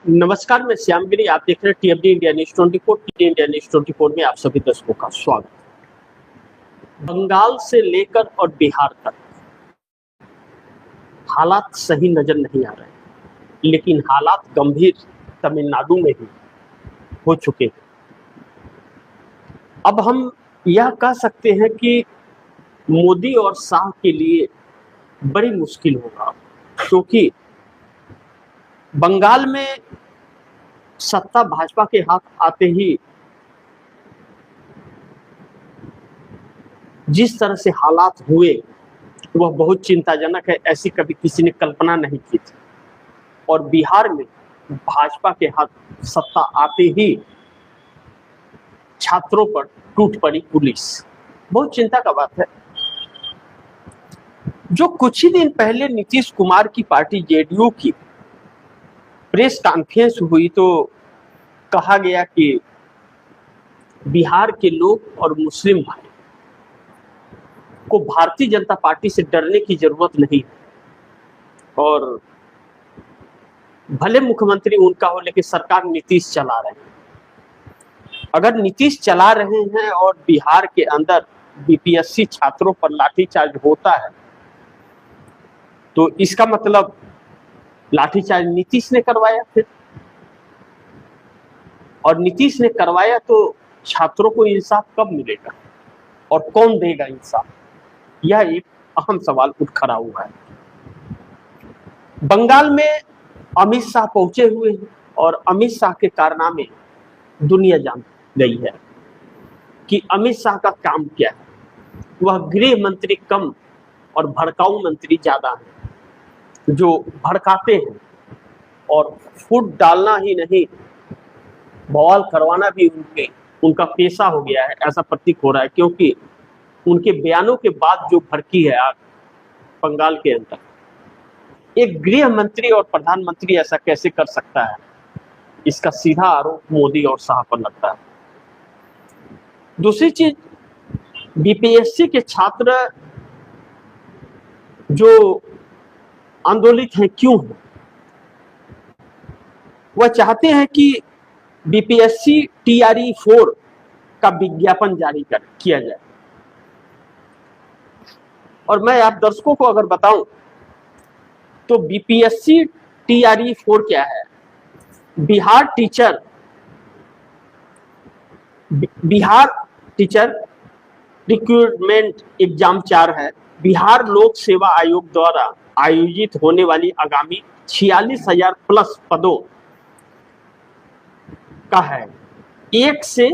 नमस्कार, मैं श्यामगिरी। आप देख रहे हैं TFD India news 24। T India news 24 में आप सभी दर्शकों का स्वागत। बंगाल से लेकर और बिहार तक हालात सही नजर नहीं आ रहे, लेकिन हालात गंभीर तमिलनाडु में ही हो चुके हैं। अब हम यह कह सकते हैं कि मोदी और शाह के लिए बड़ी मुश्किल होगा, क्योंकि बंगाल में सत्ता भाजपा के हाथ आते ही जिस तरह से हालात हुए वह बहुत चिंताजनक है। ऐसी कभी किसी ने कल्पना नहीं की थी। और बिहार में भाजपा के हाथ सत्ता आते ही छात्रों पर टूट पड़ी पुलिस। बहुत चिंता का बात है। जो कुछ ही दिन पहले नीतीश कुमार की पार्टी जेडीयू की प्रेस कॉन्फ्रेंस हुई तो कहा गया कि बिहार के लोग और मुस्लिम भाई को भारतीय जनता पार्टी से डरने की जरूरत नहीं है, और भले मुख्यमंत्री उनका हो लेकिन सरकार नीतीश चला रहे हैं। अगर नीतीश चला रहे हैं और बिहार के अंदर बीपीएससी छात्रों पर लाठीचार्ज होता है तो इसका मतलब लाठीचार्ज नीतीश ने करवाया फिर, और नीतीश ने करवाया तो छात्रों को इंसाफ कब मिलेगा और कौन देगा इंसाफ? यह एक अहम सवाल उठ खड़ा हुआ है। बंगाल में अमित शाह पहुंचे हुए हैं और अमित शाह के कारनामे दुनिया जान गई है कि अमित शाह का काम क्या है। वह गृह मंत्री कम और भड़काऊ मंत्री ज्यादा हैं, जो भड़काते हैं और फूट डालना ही नहीं बवाल करवाना भी उनका पेशा हो गया है, ऐसा प्रतीक हो रहा है। क्योंकि उनके बयानों के बाद जो भड़की है आग बंगाल के अंदर, एक गृह मंत्री और प्रधानमंत्री ऐसा कैसे कर सकता है, इसका सीधा आरोप मोदी और शाह पर लगता है। दूसरी चीज, बीपीएससी के छात्र जो आंदोलित हैं क्यों हैं? वह चाहते हैं कि बीपीएससी टीआरई 4 का विज्ञापन जारी किया जाए। और मैं आप दर्शकों को अगर बताऊं तो बीपीएससी टीआरई 4 क्या है? बिहार टीचर रिक्रूटमेंट एग्जाम 4 है। बिहार लोक सेवा आयोग द्वारा आयोजित होने वाली आगामी 46,000 प्लस पदों का है। 1 से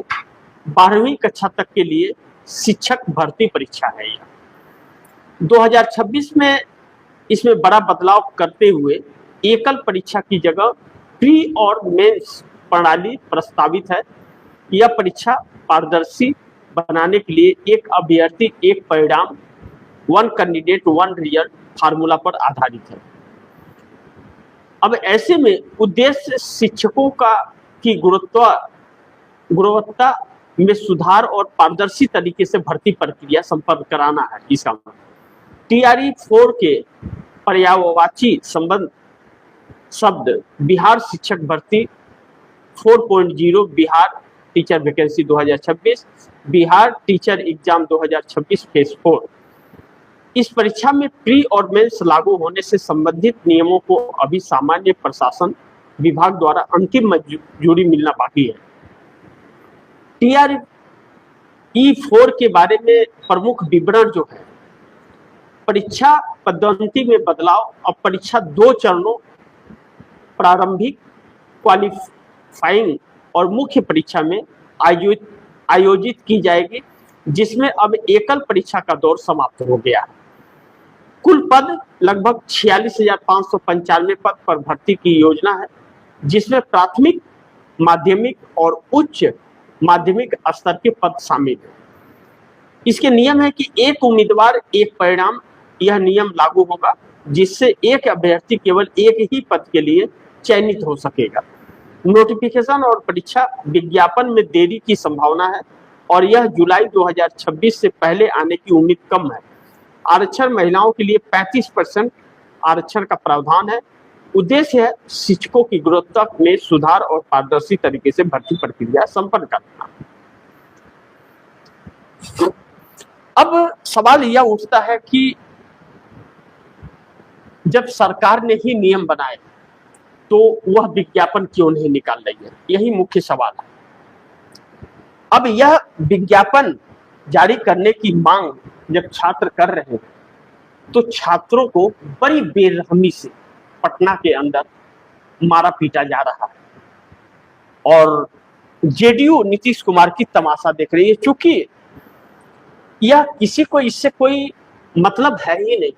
12वीं कक्षा तक के लिए शिक्षक भर्ती परीक्षा है। यह 2026 में इसमें बड़ा बदलाव करते हुए एकल परीक्षा की जगह प्री और मेंस प्रणाली प्रस्तावित है। यह परीक्षा पारदर्शी बनाने के लिए एक अभ्यर्थी एक परिणाम, 1 कैंडिडेट 1 रिजल्ट फार्मूला पर आधारित है। अब ऐसे में उद्देश्य शिक्षकों की गुणवत्ता में सुधार और पारदर्शी तरीके से भर्ती प्रक्रिया संपन्न कराना है। इसका टीआरई 4 के पर्यायवाची संबंध शब्द बिहार शिक्षक भर्ती 4.0, Bihar teacher vacancy 2026, Bihar teacher exam 2026 phase 4। इस परीक्षा में प्री और मेंस लागू होने से संबंधित नियमों को अभी सामान्य प्रशासन विभाग द्वारा अंतिम मंजूरी मिलना बाकी है। टीआरई 4 के बारे में प्रमुख विवरण जो है, परीक्षा पद्धति में बदलाव। अब परीक्षा 2 चरणों, प्रारंभिक, क्वालिफाइंग और मुख्य परीक्षा में आयोजित की जाएगी, जिसमें अब एकल परीक्षा का दौर समाप्त हो गया है। कुल पद लगभग 46,595 पद पर भर्ती की योजना है, जिसमें प्राथमिक, माध्यमिक और उच्च माध्यमिक स्तर के पद शामिल हैं। इसके नियम है कि एक उम्मीदवार एक परिणाम। यह नियम लागू होगा जिससे एक अभ्यर्थी केवल एक ही पद के लिए चयनित हो सकेगा। नोटिफिकेशन और परीक्षा विज्ञापन में देरी की संभावना है और यह जुलाई 2026 से पहले आने की उम्मीद कम है। आरक्षण महिलाओं के लिए 35% आरक्षण का प्रावधान है। उद्देश्य है शिक्षकों की गुणवत्ता में सुधार और पारदर्शी तरीके से भर्ती प्रक्रिया संपन्न करना। अब सवाल यह उठता है कि जब सरकार ने ही नियम बनाए तो वह विज्ञापन क्यों नहीं निकाल रही है, यही मुख्य सवाल है। अब यह विज्ञापन जारी करने की मांग जब छात्र कर रहे हैं तो छात्रों को बड़ी बेरहमी से पटना के अंदर मारा पीटा जा रहा है और जेडीयू नीतीश कुमार की तमाशा देख रही है। चूंकि यह किसी को इससे कोई मतलब है ही नहीं,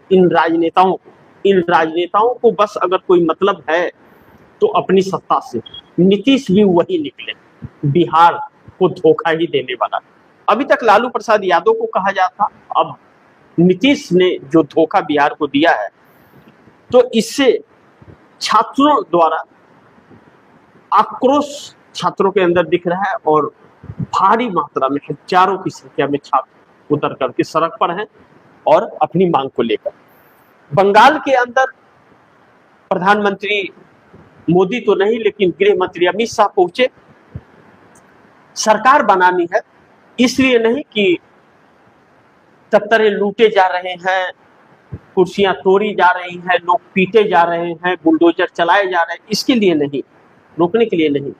इन राजनेताओं को बस अगर कोई मतलब है तो अपनी सत्ता से। नीतीश भी वही निकले, बिहार को धोखा ही देने वाला। अभी तक लालू प्रसाद यादव को कहा जाता, अब नीतीश ने जो धोखा बिहार को दिया है तो इससे छात्रों द्वारा आक्रोश छात्रों के अंदर दिख रहा है और भारी मात्रा में हजारों की संख्या में छात्र उतर करके सड़क पर हैं और अपनी मांग को लेकर। बंगाल के अंदर प्रधानमंत्री मोदी तो नहीं लेकिन गृह मंत्री अमित शाह पहुंचे। सरकार बनानी है इसलिए नहीं कि तख्तरे लूटे जा रहे हैं, कुर्सियां तोड़ी जा रही हैं, लोग पीटे जा रहे हैं, बुलडोजर चलाए जा रहे हैं, इसके लिए नहीं, रोकने के लिए नहीं।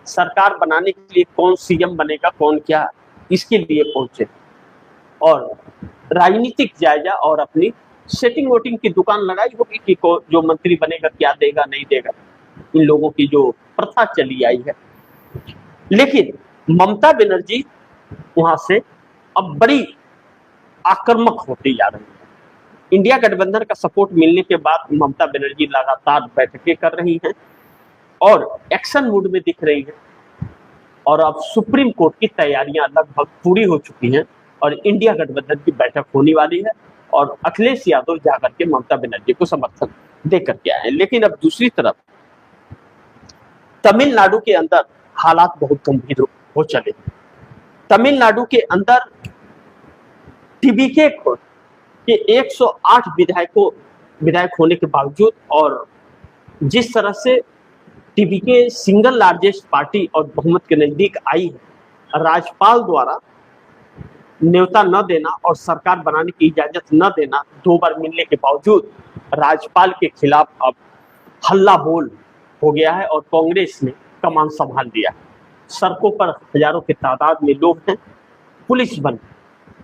सरकार बनाने के लिए कौन सीएम बनेगा, कौन क्या, इसके लिए पहुंचे और राजनीतिक जायजा और अपनी सेटिंग वोटिंग की दुकान लगाई होगी कि जो मंत्री बनेगा क्या देगा नहीं देगा, इन लोगों की जो प्रथा चली आई है। लेकिन ममता बनर्जी वहां से अब बड़ी आक्रामक होती जा रही है। इंडिया गठबंधन का सपोर्ट मिलने के बाद ममता बनर्जी लगातार बैठकें कर रही हैं और एक्शन मूड में दिख रही है और अब सुप्रीम कोर्ट की तैयारियां लगभग पूरी हो चुकी हैं और इंडिया गठबंधन की बैठक होने वाली है और अखिलेश यादव जाकर के ममता बनर्जी को समर्थन दे करके आए। लेकिन अब दूसरी तरफ तमिलनाडु के अंदर हालात बहुत गंभीर हो चले। तमिलनाडु के अंदर टीवीके के 108 विधायक होने के बावजूद और जिस तरह से टीवीके सिंगल लार्जेस्ट पार्टी और बहुमत के नजदीक आई है, राज्यपाल द्वारा न्योता न देना और सरकार बनाने की इजाजत न देना, 2 बार मिलने के बावजूद राज्यपाल के खिलाफ अब हल्ला बोल हो गया है और कांग्रेस ने कमान संभाल लिया है। सड़कों पर हजारों की तादाद में लोग हैं, पुलिस बल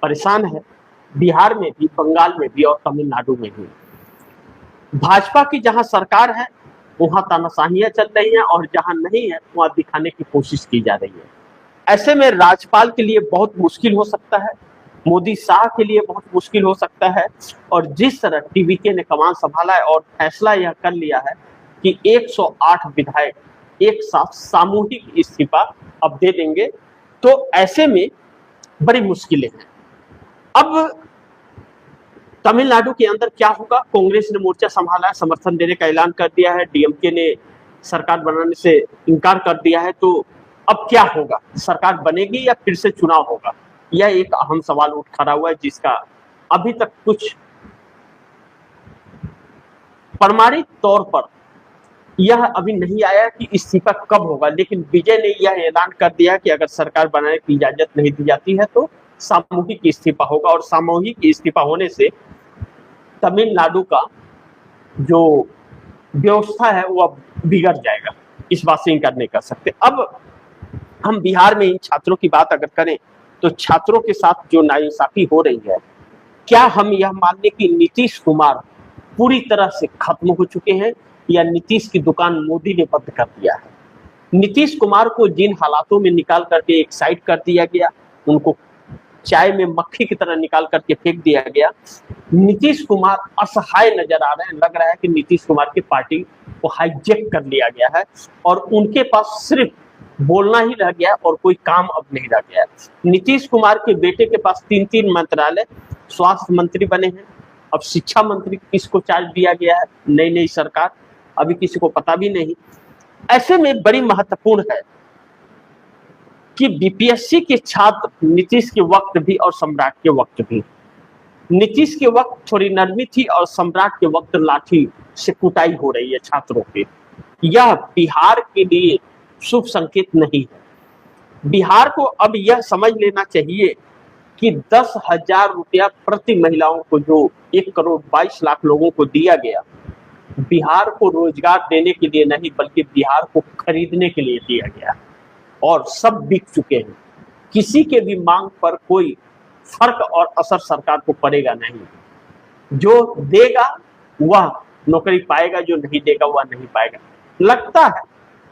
परेशान है, बिहार में भी, बंगाल में भी और तमिलनाडु में भी। भाजपा की जहां सरकार है वहां तानाशाहियां चल रही हैं और जहां नहीं है वहां दिखाने की कोशिश की जा रही है। ऐसे में राज्यपाल के लिए बहुत मुश्किल हो सकता है, मोदी शाह के लिए बहुत मुश्किल हो सकता है और जिस तरह टीवीके ने कमान संभाला है और फैसला यह कर लिया है कि 108 विधायक एक साथ सामूहिक इस्तीफा अब दे देंगे, तो ऐसे में बड़ी मुश्किलें हैं। अब तमिलनाडु के अंदर क्या होगा? कांग्रेस ने मोर्चा संभाला है, समर्थन देने का ऐलान कर दिया है, डीएमके ने सरकार बनाने से इनकार कर दिया है, तो अब क्या होगा? सरकार बनेगी या फिर से चुनाव होगा? यह एक अहम सवाल उठ खड़ा हुआ है जिसका अभी तक कुछ प्रमाणित तौर पर यह अभी नहीं आया कि इस्तीफा कब होगा। लेकिन विजय ने यह ऐलान कर दिया कि अगर सरकार बनाने की इजाजत नहीं दी जाती है तो सामूहिक इस्तीफा होगा और सामूहिक इस्तीफा होने से तमिलनाडु का जो व्यवस्था है वो अब बिगड़ जाएगा, इस बात से इनकार नहीं कर सकते। अब हम बिहार में इन छात्रों की बात अगर करें तो छात्रों के साथ जो नाइंसाफी हो रही है, क्या हम यह मान लें कि नीतीश कुमार पूरी तरह से खत्म हो चुके हैं या नीतीश की दुकान मोदी ने बंद कर दिया है? नीतीश कुमार को जिन हालातों में निकाल करके एक साइड कर दिया गया, उनको चाय में मक्खी की तरह निकाल करके फेंक दिया गया, नीतीश कुमार असहाय नजर आ रहे हैं। लग रहा है कि नीतीश कुमार की पार्टी को हाईजैक कर लिया गया है और उनके पास सिर्फ बोलना ही रह गया और कोई काम अब नहीं रह गया। नीतीश कुमार के बेटे के पास 3 मंत्रालय, स्वास्थ्य मंत्री बने हैं, अब शिक्षा मंत्री किसको चार्ज दिया गया है, नई सरकार, अभी किसी को पता भी नहीं। ऐसे में बड़ी महत्वपूर्ण है कि बीपीएससी के छात्र नीतीश के वक्त भी और सम्राट के वक्त भी, नीतीश के वक्त थोड़ी नरमी थी और सम्राट के वक्त लाठी से कुटाई हो रही है छात्रों की, यह बिहार के लिए शुभ संकेत नहीं है। बिहार को अब यह समझ लेना चाहिए कि 10,000 रुपया प्रति महिलाओं को जो 1,22,00,000 लोगों को दिया गया, बिहार को रोजगार देने के लिए नहीं बल्कि बिहार को खरीदने के लिए दिया गया और सब बिक चुके हैं। किसी के भी मांग पर कोई फर्क और असर सरकार को पड़ेगा नहीं। जो देगा वह नौकरी पाएगा, जो नहीं देगा वह नहीं पाएगा। लगता है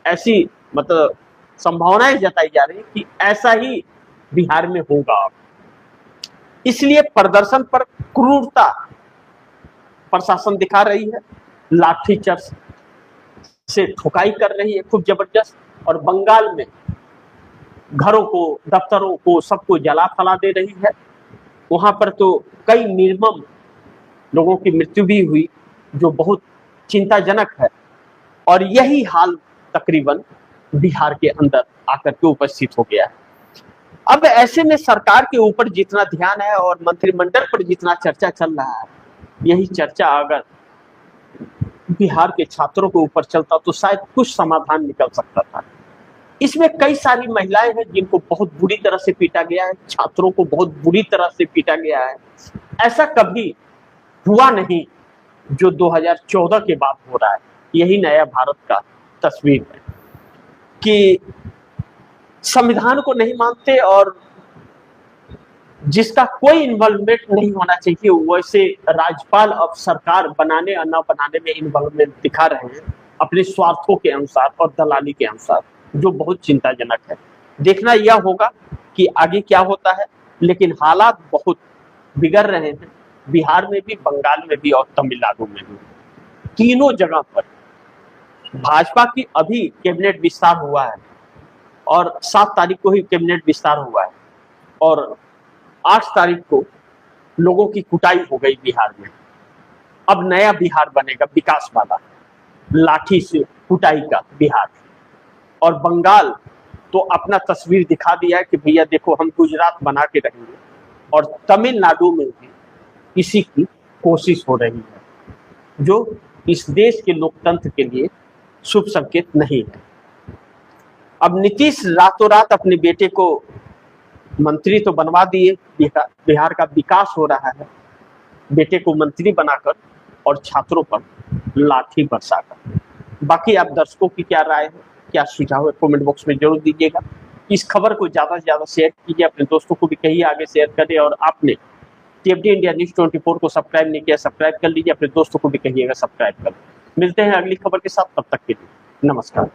ऐसी मतलब संभावनाएं जताई जा रही है कि ऐसा ही बिहार में होगा। इसलिए प्रदर्शन पर क्रूरता प्रशासन दिखा रही है, लाठीचार्ज से ठुकाई कर रही है खूब जबरदस्त, और बंगाल में घरों को, दफ्तरों को, सबको जला फला दे रही है। वहां पर तो कई निर्मम लोगों की मृत्यु भी हुई, जो बहुत चिंताजनक है। और यही हाल तकरीबन बिहार के अंदर आकर के उपस्थित हो गया है। अब ऐसे में सरकार के ऊपर जितना ध्यान है और मंत्रिमंडल पर जितना चर्चा चल रहा है, यही चर्चा अगर बिहार के छात्रों के ऊपर चलता तो शायद कुछ समाधान निकल सकता था। इसमें कई सारी महिलाएं हैं जिनको बहुत बुरी तरह से पीटा गया है, छात्रों को बहुत बुरी तरह से पीटा गया है। ऐसा कभी हुआ नहीं जो 2014 के बाद हो रहा है। यही नया भारत का तस्वीर है कि संविधान को नहीं मानते और जिसका कोई इन्वॉल्वमेंट नहीं होना चाहिए, वैसे राज्यपाल अब सरकार बनाने और न बनाने में इन्वॉल्वमेंट दिखा रहे हैं अपने स्वार्थों के अनुसार और दलाली के अनुसार, जो बहुत चिंताजनक है। देखना यह होगा कि आगे क्या होता है, लेकिन हालात बहुत बिगड़ रहे हैं बिहार में भी, बंगाल में भी और तमिलनाडु में भी। तीनों जगह पर भाजपा की अभी कैबिनेट विस्तार हुआ है और 7 तारीख को ही कैबिनेट विस्तार हुआ है और 8 तारीख को लोगों की कुटाई हो गई बिहार में। अब नया बिहार बनेगा, विकास वाला, लाठी से कुटाई का बिहार। और बंगाल तो अपना तस्वीर दिखा दिया है कि भैया देखो हम गुजरात बना के रहेंगे। और तमिलनाडु में भी इसी की कोशिश हो रही है, जो इस देश के लोकतंत्र के लिए शुभ संकेत नहीं है। अब नीतीश रातों रात अपने बेटे को मंत्री तो बनवा दिए, बिहार का विकास हो रहा है, बेटे को मंत्री बनाकर और छात्रों पर लाठी बरसाकर। बाकी आप दर्शकों की क्या राय है, क्या सुझाव है, कमेंट बॉक्स में जरूर दीजिएगा। इस खबर को ज्यादा से ज्यादा शेयर कीजिए, अपने दोस्तों को भी कहिए आगे शेयर करें। और आपने टीएफडी इंडिया न्यूज़ 24 को सब्सक्राइब नहीं किया, सब्सक्राइब कर लीजिए, अपने दोस्तों को भी कहिएगा सब्सक्राइब कर। मिलते हैं अगली खबर के साथ, तब तक के लिए नमस्कार।